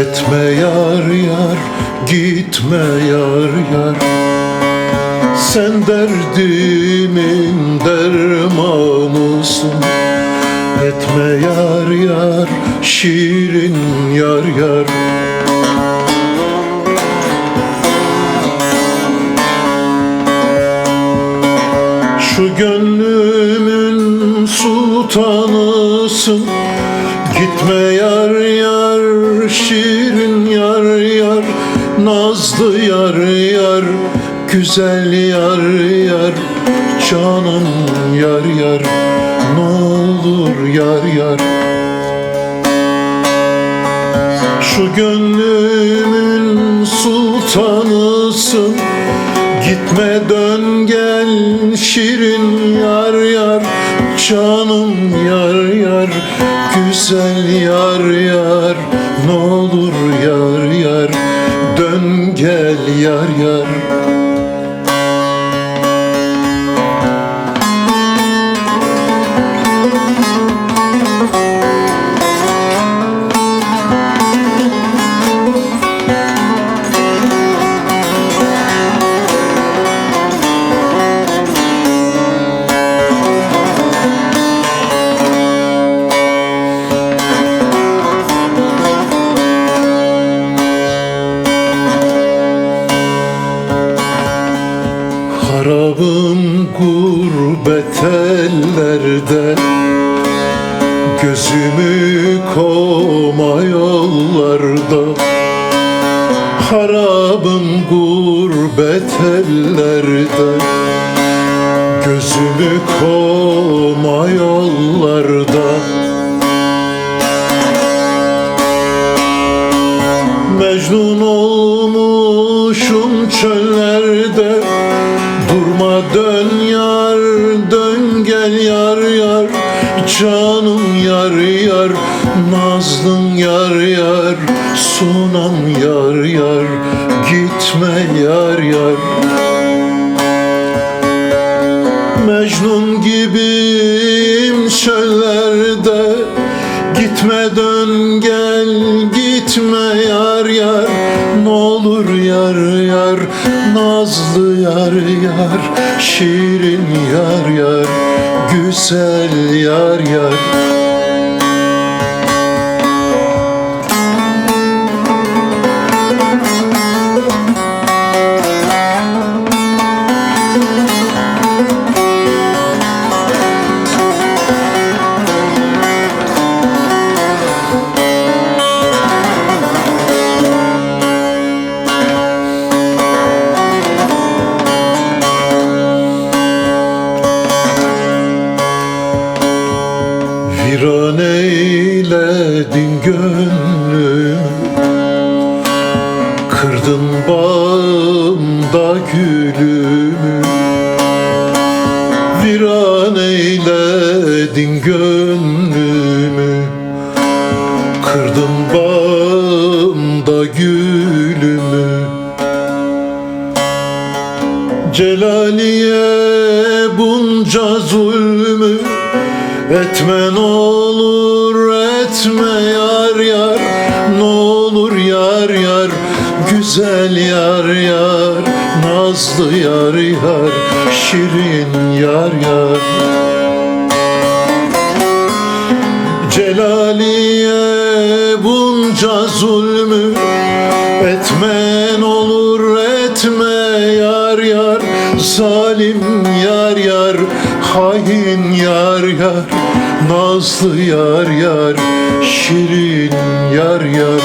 Etme yar yar, gitme yar yar. Sen derdimin dermanısın. Etme yar yar, şirin yar yar. Şu gönlümün sultanısın. Gitme yar yar, şirin yar yar. Nazlı yar yar, güzel yar yar. Canım yar yar, ne olur yar yar. Şu gönlümün sultanısın. Gitme dön gel, şirin yar yar. Canım yar yar, güzel yar yar. Ne olur yar yar, dön gel yar yar. Harabım gurbet ellerde, gözümü koma yollarda. Harabım gurbet ellerde, gözümü koma yollarda. Mecnun olmuşum çöllerde. Durma dön yar, dön gel yar yar. Canım yar yar, nazlım yar yar. Sunam yar yar, gitme yar yar. Mecnun gibiyim çöllerde. Gitme dön gel, gitme yar yar. Ne olur yar yar, nazlı yar yar. Şirin yar yar, güzel yar yar. Viran eyledin gönlümü, kırdın bağımda gülümü. Viran eyledin gönlümü, kırdın bağımda gülümü. Celaliye bunca zulmü etme ne olur, etme yar yar. Ne olur yar yar, güzel yar yar. Nazlı yar yar, şirin yar yar. Celaliye bunca zulmü etme ne olur, etme yar yar. Zalim yar yar, hain yar yar. Nazlı yar yar, şirin yar yar.